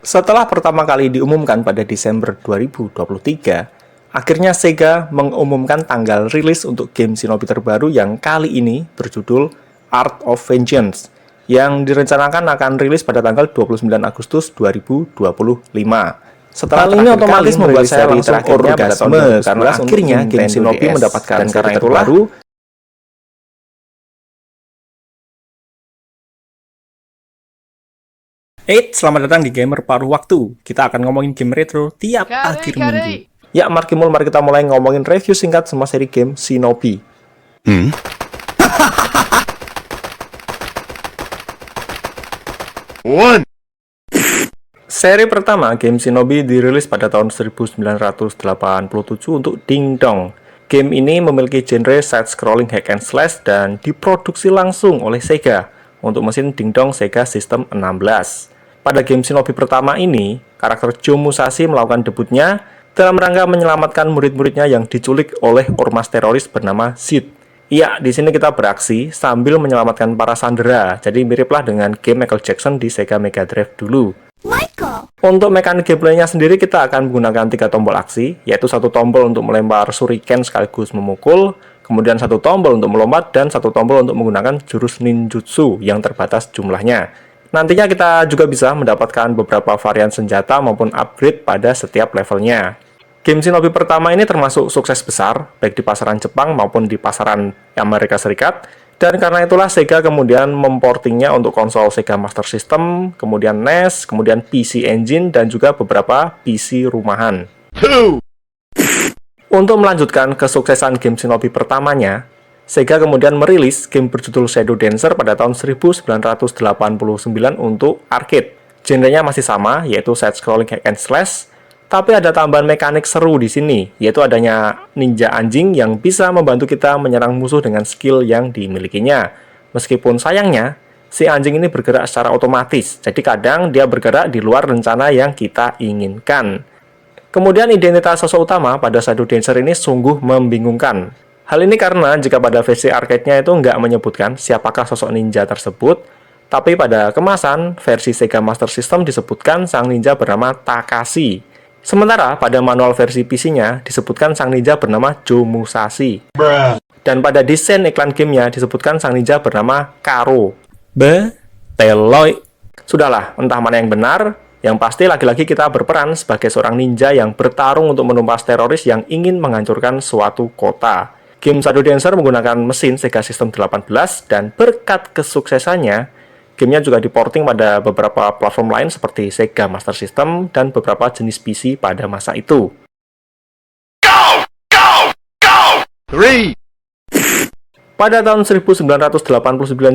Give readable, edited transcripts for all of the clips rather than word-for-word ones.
Setelah pertama kali diumumkan pada Desember 2023, akhirnya Sega mengumumkan tanggal rilis untuk game Shinobi terbaru yang kali ini berjudul Art of Vengeance, yang direncanakan akan rilis pada tanggal 29 Agustus 2025. Setelah ini otomatis membuat saya langsung orgasme karena akhirnya game Shinobi mendapatkan seri terbaru. Selamat datang di Gamer Paruh Waktu. Kita akan ngomongin game retro tiap akhir minggu. Ya, Markimul, mari kita mulai ngomongin review singkat semua seri game Shinobi. Seri pertama, game Shinobi, dirilis pada tahun 1987 untuk Ding Dong. Game ini memiliki genre side-scrolling hack and slash dan diproduksi langsung oleh Sega untuk mesin Ding Dong Sega System 16. Pada game Shinobi pertama ini, karakter Joe Musashi melakukan debutnya dalam rangka menyelamatkan murid-muridnya yang diculik oleh ormas teroris bernama Zid. Iya, di sini kita beraksi sambil menyelamatkan para sandera, jadi miriplah dengan game Michael Jackson di Sega Mega Drive dulu. Untuk mekanik gameplaynya sendiri, kita akan menggunakan 3 tombol aksi, yaitu 1 tombol untuk melempar shuriken sekaligus memukul, kemudian 1 tombol untuk melompat, dan 1 tombol untuk menggunakan jurus ninjutsu yang terbatas jumlahnya. Nantinya kita juga bisa mendapatkan beberapa varian senjata maupun upgrade pada setiap levelnya. Game Shinobi pertama ini termasuk sukses besar, baik di pasaran Jepang maupun di pasaran Amerika Serikat, dan karena itulah Sega kemudian memportingnya untuk konsol Sega Master System, kemudian NES, kemudian PC Engine, dan juga beberapa PC rumahan. Untuk melanjutkan kesuksesan game Shinobi pertamanya, Sega kemudian merilis game berjudul Shadow Dancer pada tahun 1989 untuk arcade. Genrenya masih sama, yaitu side-scrolling hack and slash, tapi ada tambahan mekanik seru di sini, yaitu adanya ninja anjing yang bisa membantu kita menyerang musuh dengan skill yang dimilikinya. Meskipun sayangnya, si anjing ini bergerak secara otomatis, jadi kadang dia bergerak di luar rencana yang kita inginkan. Kemudian identitas sosok utama pada Shadow Dancer ini sungguh membingungkan. Hal ini karena jika pada versi arcade-nya itu nggak menyebutkan siapakah sosok ninja tersebut, tapi pada kemasan versi Sega Master System disebutkan sang ninja bernama Takashi. Sementara pada manual versi PC-nya disebutkan sang ninja bernama Joe Musashi. Dan pada desain iklan gamenya disebutkan sang ninja bernama Karo. Beteloy. Sudahlah, entah mana yang benar, yang pasti lagi-lagi kita berperan sebagai seorang ninja yang bertarung untuk menumpas teroris yang ingin menghancurkan suatu kota. Game Shadow Dancer menggunakan mesin Sega System 18 dan berkat kesuksesannya, gamenya juga diporting pada beberapa platform lain seperti Sega Master System dan beberapa jenis PC pada masa itu. Pada tahun 1989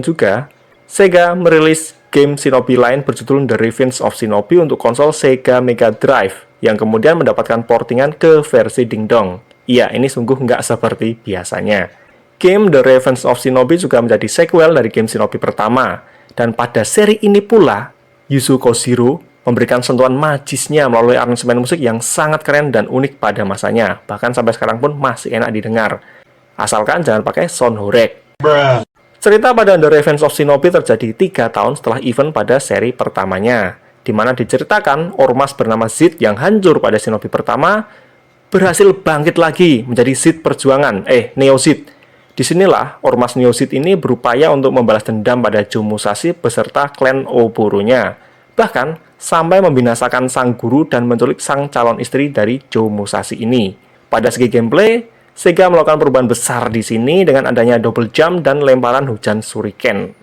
juga, Sega merilis game Shinobi lain berjudul The Revenge of Shinobi untuk konsol Sega Mega Drive, yang kemudian mendapatkan portingan ke versi Ding Dong. Iya, ini sungguh nggak seperti biasanya. Game The Revenge of Shinobi juga menjadi sequel dari game Shinobi pertama. Dan pada seri ini pula, Yuzo Koshiro memberikan sentuhan magisnya melalui aransemen musik yang sangat keren dan unik pada masanya. Bahkan sampai sekarang pun masih enak didengar. Asalkan jangan pakai sound horeg. Cerita pada The Revenge of Shinobi terjadi 3 tahun setelah event pada seri pertamanya, di mana diceritakan ormas bernama Zid yang hancur pada Shinobi pertama berhasil bangkit lagi menjadi Zid perjuangan, Neo Zid. Disinilah ormas Neo Zid ini berupaya untuk membalas dendam pada Joe Musashi beserta klan Oboro-nya. Bahkan sampai membinasakan sang guru dan menculik sang calon istri dari Joe Musashi ini. Pada segi gameplay, Sega melakukan perubahan besar di sini dengan adanya double jump dan lemparan hujan shuriken.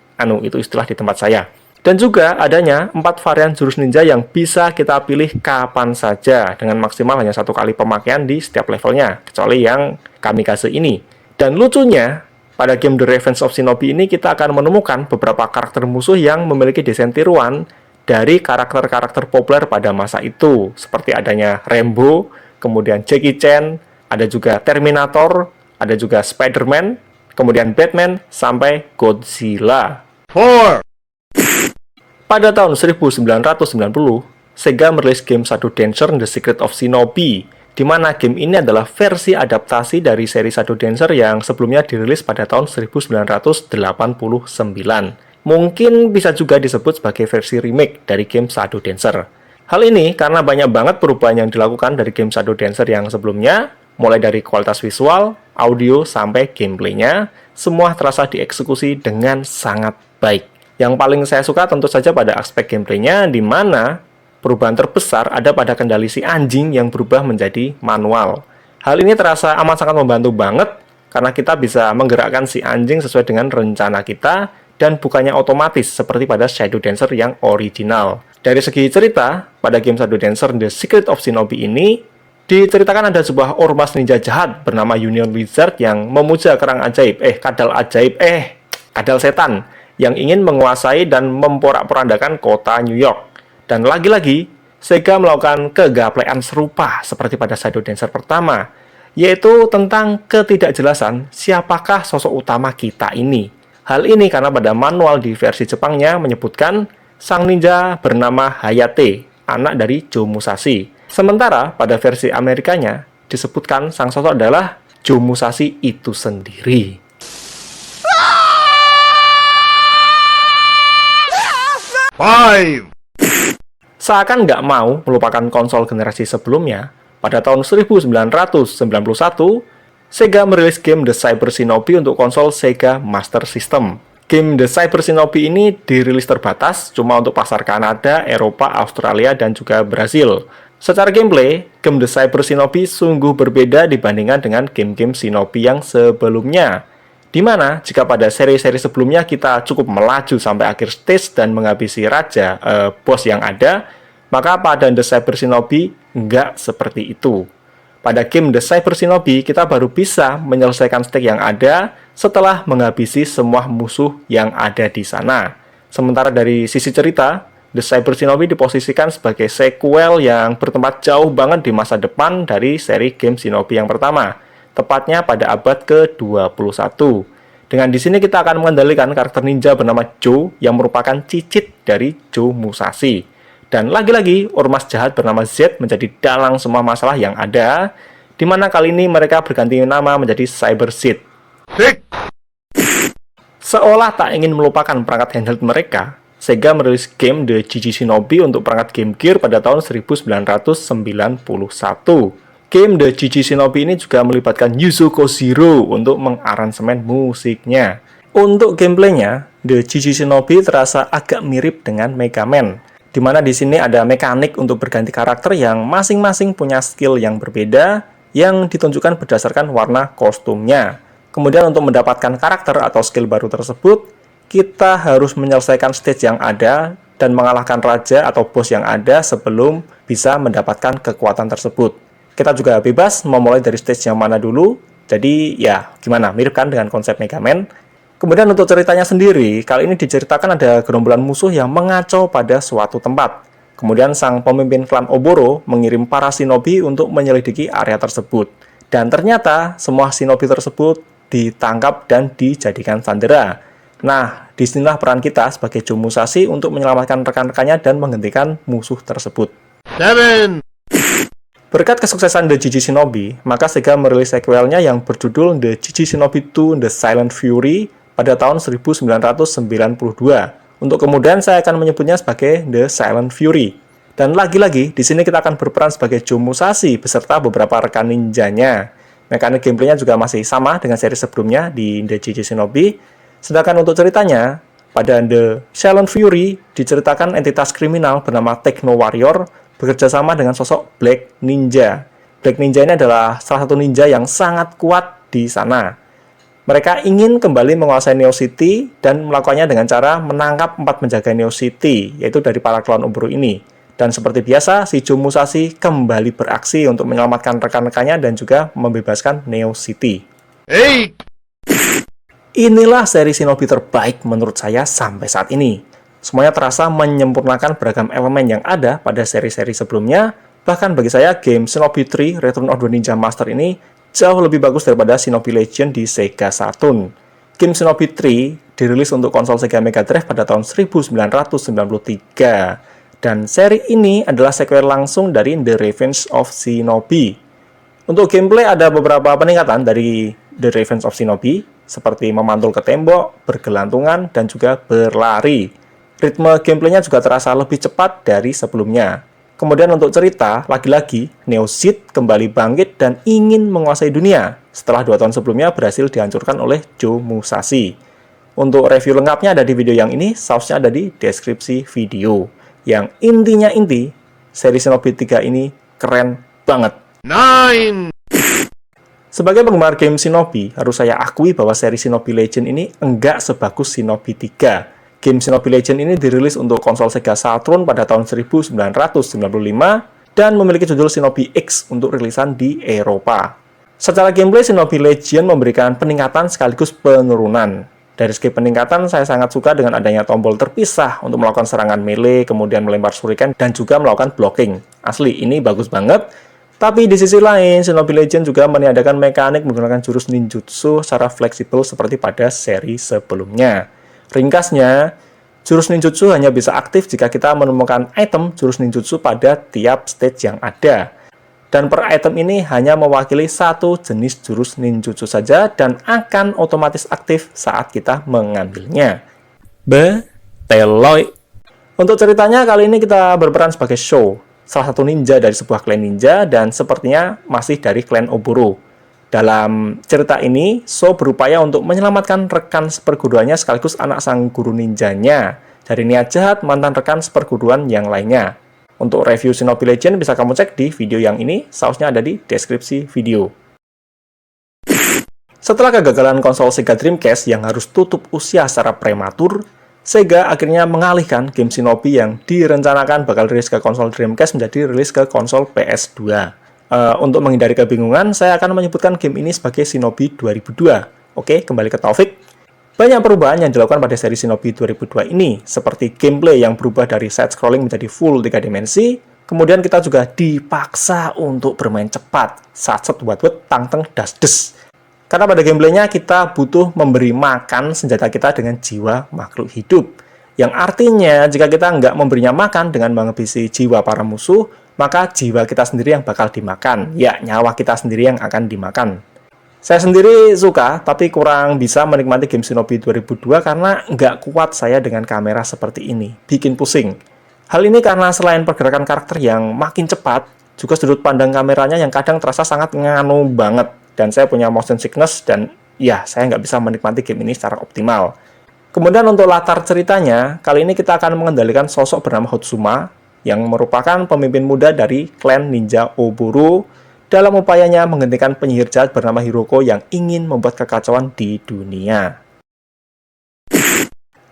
Itu istilah di tempat saya. Dan juga adanya 4 varian jurus ninja yang bisa kita pilih kapan saja dengan maksimal hanya 1 kali pemakaian di setiap levelnya, kecuali yang Kamikaze ini. Dan lucunya, pada game The Revenge of Shinobi ini kita akan menemukan beberapa karakter musuh yang memiliki desain tiruan dari karakter-karakter populer pada masa itu, seperti adanya Rambo, kemudian Jackie Chan, ada juga Terminator, ada juga Spider-Man, kemudian Batman, sampai Godzilla. Pada tahun 1990, Sega merilis game Shadow Dancer The Secret of Shinobi, di mana game ini adalah versi adaptasi dari seri Shadow Dancer yang sebelumnya dirilis pada tahun 1989. Mungkin bisa juga disebut sebagai versi remake dari game Shadow Dancer. Hal ini karena banyak banget perubahan yang dilakukan dari game Shadow Dancer yang sebelumnya, mulai dari kualitas visual, audio, sampai gameplaynya, semua terasa dieksekusi dengan sangat baik. Yang paling saya suka tentu saja pada aspek gameplaynya, di mana perubahan terbesar ada pada kendali si anjing yang berubah menjadi manual. Hal ini terasa amat sangat membantu banget, karena kita bisa menggerakkan si anjing sesuai dengan rencana kita, dan bukannya otomatis seperti pada Shadow Dancer yang original. Dari segi cerita, pada game Shadow Dancer The Secret of Shinobi ini, diceritakan ada sebuah ormas ninja jahat bernama Union Wizard yang memuja kadal setan, yang ingin menguasai dan memporak-porandakan kota New York. Dan lagi-lagi, Sega melakukan kegaplean serupa seperti pada Shadow Dancer pertama, yaitu tentang ketidakjelasan siapakah sosok utama kita ini. Hal ini karena pada manual di versi Jepangnya menyebutkan sang ninja bernama Hayate, anak dari Joe Musashi. Sementara pada versi Amerikanya disebutkan sang sosok adalah Joe Musashi itu sendiri. Five. Seakan nggak mau melupakan konsol generasi sebelumnya, pada tahun 1991, Sega merilis game The Cyber Shinobi untuk konsol Sega Master System. Game The Cyber Shinobi ini dirilis terbatas, cuma untuk pasar Kanada, Eropa, Australia, dan juga Brasil. Secara gameplay, game The Cyber Shinobi sungguh berbeda dibandingkan dengan game-game Shinobi yang sebelumnya. Dimana, jika pada seri-seri sebelumnya kita cukup melaju sampai akhir stage dan menghabisi bos yang ada, maka pada The Cyber Shinobi nggak seperti itu. Pada game The Cyber Shinobi, kita baru bisa menyelesaikan stage yang ada setelah menghabisi semua musuh yang ada di sana. Sementara dari sisi cerita, The Cyber Shinobi diposisikan sebagai sequel yang bertempat jauh banget di masa depan dari seri game Shinobi yang pertama, tepatnya pada abad ke-21. Dengan di sini kita akan mengendalikan karakter ninja bernama Joe yang merupakan cicit dari Joe Musashi. Dan lagi-lagi, ormas jahat bernama Z menjadi dalang semua masalah yang ada, di mana kali ini mereka berganti nama menjadi Cyber Seed. Seolah tak ingin melupakan perangkat handheld mereka, Sega merilis game The Jiji Shinobi untuk perangkat Game Gear pada tahun 1991. Game The Jiji Shinobi ini juga melibatkan Yuzo Koshiro untuk mengaransemen musiknya. Untuk gameplaynya, The Jiji Shinobi terasa agak mirip dengan Mega Man, di mana di sini ada mekanik untuk berganti karakter yang masing-masing punya skill yang berbeda yang ditunjukkan berdasarkan warna kostumnya. Kemudian untuk mendapatkan karakter atau skill baru tersebut, kita harus menyelesaikan stage yang ada dan mengalahkan raja atau bos yang ada sebelum bisa mendapatkan kekuatan tersebut. Kita juga bebas memulai dari stage yang mana dulu, jadi ya gimana, mirip kan dengan konsep Mega Man. Kemudian untuk ceritanya sendiri, kali ini diceritakan ada gerombolan musuh yang mengacau pada suatu tempat. Kemudian sang pemimpin klan Oboro mengirim para shinobi untuk menyelidiki area tersebut. Dan ternyata semua shinobi tersebut ditangkap dan dijadikan sandera. Nah, disinilah peran kita sebagai Joe Musashi untuk menyelamatkan rekan-rekannya dan menghentikan musuh tersebut. 7. Berkat kesuksesan The Jiji Shinobi, maka Sega merilis sequelnya yang berjudul The Jiji Shinobi 2 The Silent Fury pada tahun 1992. Untuk kemudian saya akan menyebutnya sebagai The Silent Fury. Dan lagi-lagi, di sini kita akan berperan sebagai Joe Musashi beserta beberapa rekan ninjanya. Mekanik gameplaynya juga masih sama dengan seri sebelumnya di The Jiji Shinobi. Sedangkan untuk ceritanya, pada The Silent Fury diceritakan entitas kriminal bernama Techno Warrior bekerja sama dengan sosok Black Ninja. Black Ninja ini adalah salah satu ninja yang sangat kuat di sana. Mereka ingin kembali menguasai Neo City dan melakukannya dengan cara menangkap 4 penjaga Neo City, yaitu dari para klan Oboro ini. Dan seperti biasa, si Joe Musashi kembali beraksi untuk menyelamatkan rekan-rekannya dan juga membebaskan Neo City. 8. Inilah seri Shinobi terbaik menurut saya sampai saat ini. Semuanya terasa menyempurnakan beragam elemen yang ada pada seri-seri sebelumnya. Bahkan bagi saya, game Shinobi 3 Return of the Ninja Master ini jauh lebih bagus daripada Shinobi Legend di Sega Saturn. Game Shinobi 3 dirilis untuk konsol Sega Mega Drive pada tahun 1993. Dan seri ini adalah sequel langsung dari The Revenge of Shinobi. Untuk gameplay ada beberapa peningkatan dari The Revenge of Shinobi, seperti memantul ke tembok, bergelantungan, dan juga berlari. Ritme gameplaynya juga terasa lebih cepat dari sebelumnya. Kemudian untuk cerita, lagi-lagi Neo Seed kembali bangkit dan ingin menguasai dunia setelah 2 tahun sebelumnya berhasil dihancurkan oleh Joe Musashi. Untuk review lengkapnya ada di video yang ini, sausnya ada di deskripsi video. Yang intinya seri Shinobi 3 ini keren banget. 9. Sebagai penggemar game Shinobi, harus saya akui bahwa seri Shinobi Legend ini enggak sebagus Shinobi 3. Game Shinobi Legend ini dirilis untuk konsol Sega Saturn pada tahun 1995 dan memiliki judul Shinobi X untuk rilisan di Eropa. Secara gameplay, Shinobi Legend memberikan peningkatan sekaligus penurunan. Dari segi peningkatan, saya sangat suka dengan adanya tombol terpisah untuk melakukan serangan melee, kemudian melempar shuriken, dan juga melakukan blocking. Asli, ini bagus banget. Tapi di sisi lain, Shinobi Legend juga meniadakan mekanik menggunakan jurus ninjutsu secara fleksibel seperti pada seri sebelumnya. Ringkasnya, jurus ninjutsu hanya bisa aktif jika kita menemukan item jurus ninjutsu pada tiap stage yang ada. Dan per item ini hanya mewakili satu jenis jurus ninjutsu saja dan akan otomatis aktif saat kita mengambilnya. Beteloy. Untuk ceritanya, kali ini kita berperan sebagai Sho, salah satu ninja dari sebuah klan ninja dan sepertinya masih dari klan Oboro. Dalam cerita ini, Sho berupaya untuk menyelamatkan rekan seperguruannya sekaligus anak sang guru ninjanya dari niat jahat mantan rekan seperguruan yang lainnya. Untuk review Shinobi Legend bisa kamu cek di video yang ini, sausnya ada di deskripsi video. Setelah kegagalan konsol Sega Dreamcast yang harus tutup usia secara prematur, Sega akhirnya mengalihkan game Shinobi yang direncanakan bakal rilis ke konsol Dreamcast menjadi rilis ke konsol PS2. Untuk menghindari kebingungan, saya akan menyebutkan game ini sebagai Shinobi 2002. Oke, kembali ke Taufik. Banyak perubahan yang dilakukan pada seri Shinobi 2002 ini, seperti gameplay yang berubah dari side-scrolling menjadi full 3 dimensi, kemudian kita juga dipaksa untuk bermain cepat, satset wat-wat, tang-teng, das-des. Karena pada gameplaynya kita butuh memberi makan senjata kita dengan jiwa makhluk hidup. Yang artinya, jika kita nggak memberinya makan dengan menghabisi jiwa para musuh, maka jiwa kita sendiri yang bakal dimakan. Ya, nyawa kita sendiri yang akan dimakan. Saya sendiri suka, tapi kurang bisa menikmati game Shinobi 2002 karena nggak kuat saya dengan kamera seperti ini. Bikin pusing. Hal ini karena selain pergerakan karakter yang makin cepat, juga sudut pandang kameranya yang kadang terasa sangat nganu banget. Dan saya punya motion sickness dan ya, saya nggak bisa menikmati game ini secara optimal. Kemudian untuk latar ceritanya, kali ini kita akan mengendalikan sosok bernama Hotsuma, yang merupakan pemimpin muda dari klan ninja Oboro dalam upayanya menghentikan penyihir jahat bernama Hiroko yang ingin membuat kekacauan di dunia.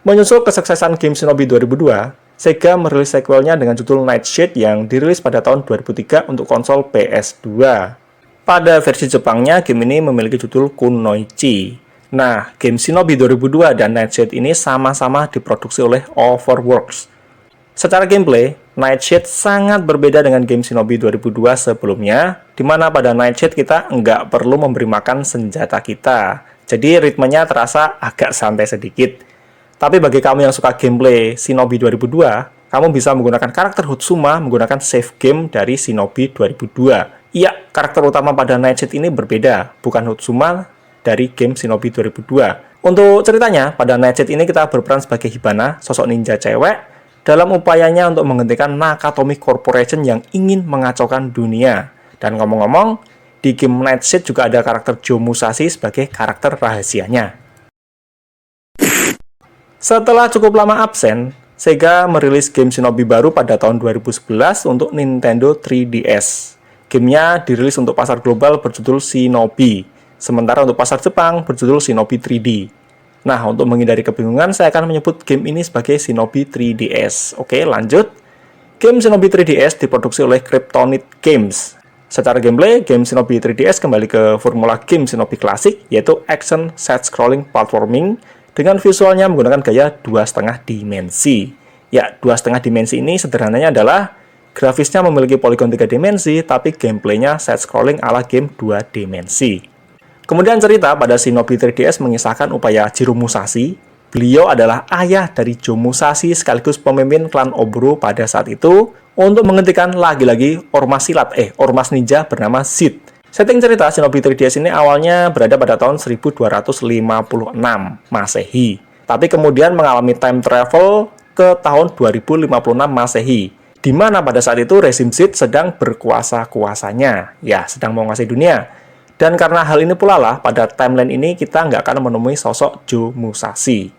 Menyusul kesuksesan game Shinobi 2002, Sega merilis sequelnya dengan judul Nightshade yang dirilis pada tahun 2003 untuk konsol PS2. Pada versi Jepangnya, game ini memiliki judul Kunoichi. Nah, game Shinobi 2002 dan Nightshade ini sama-sama diproduksi oleh Overworks. Secara gameplay, Nightshade sangat berbeda dengan game Shinobi 2002 sebelumnya, di mana pada Nightshade kita nggak perlu memberi makan senjata kita. Jadi ritmenya terasa agak santai sedikit. Tapi bagi kamu yang suka gameplay Shinobi 2002, kamu bisa menggunakan karakter Hotsuma menggunakan save game dari Shinobi 2002. Iya, karakter utama pada Nightshade ini berbeda, bukan Hotsuma dari game Shinobi 2002. Untuk ceritanya, pada Nightshade ini kita berperan sebagai Hibana, sosok ninja cewek, dalam upayanya untuk menghentikan Nakatomi Corporation yang ingin mengacaukan dunia. Dan ngomong-ngomong, di game Nightshade juga ada karakter Joe Musashi sebagai karakter rahasianya. Setelah cukup lama absen, Sega merilis game Shinobi baru pada tahun 2011 untuk Nintendo 3DS. Gamenya dirilis untuk pasar global berjudul Shinobi, sementara untuk pasar Jepang berjudul Shinobi 3D. Nah, untuk menghindari kebingungan, saya akan menyebut game ini sebagai Shinobi 3DS. Oke, lanjut. Game Shinobi 3DS diproduksi oleh Kryptonite Games. Secara gameplay, game Shinobi 3DS kembali ke formula game Shinobi klasik, yaitu action side-scrolling platforming dengan visualnya menggunakan gaya 2,5 dimensi. Ya, 2,5 dimensi ini sederhananya adalah grafisnya memiliki poligon 3 dimensi, tapi gameplaynya side-scrolling ala game 2 dimensi. Kemudian cerita pada Shinobi 3DS mengisahkan upaya Jiro Musashi. Beliau adalah ayah dari Joe Musashi sekaligus pemimpin klan Oboro pada saat itu untuk menghentikan lagi-lagi ormas ninja bernama Seed. Setting cerita Shinobi 3DS ini awalnya berada pada tahun 1256 Masehi. Tapi kemudian mengalami time travel ke tahun 2056 Masehi. di mana pada saat itu rezim Sith sedang berkuasa-kuasanya, ya sedang menguasai dunia. Dan karena hal ini pula lah, pada timeline ini kita nggak akan menemui sosok Joe Musashi.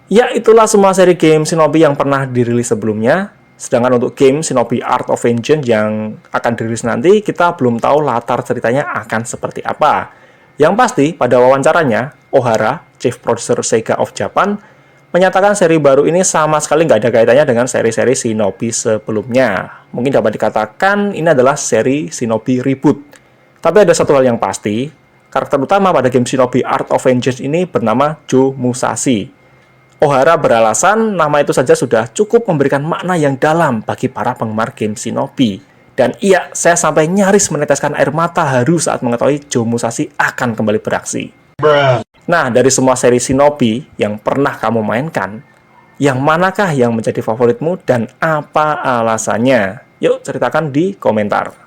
Ya, itulah semua seri game Shinobi yang pernah dirilis sebelumnya. Sedangkan untuk game Shinobi Art of Vengeance yang akan dirilis nanti, kita belum tahu latar ceritanya akan seperti apa. Yang pasti, pada wawancaranya, Ohara, Chief Producer Sega of Japan, menyatakan seri baru ini sama sekali nggak ada kaitannya dengan seri-seri Shinobi sebelumnya. Mungkin dapat dikatakan ini adalah seri Shinobi reboot. Tapi ada satu hal yang pasti, karakter utama pada game Shinobi Art of Vengeance ini bernama Joe Musashi. Ohara beralasan nama itu saja sudah cukup memberikan makna yang dalam bagi para penggemar game Shinobi. Dan iya, saya sampai nyaris meneteskan air mata haru saat mengetahui Joe Musashi akan kembali beraksi. Nah, dari semua seri Shinobi yang pernah kamu mainkan, yang manakah yang menjadi favoritmu dan apa alasannya? Yuk, ceritakan di komentar.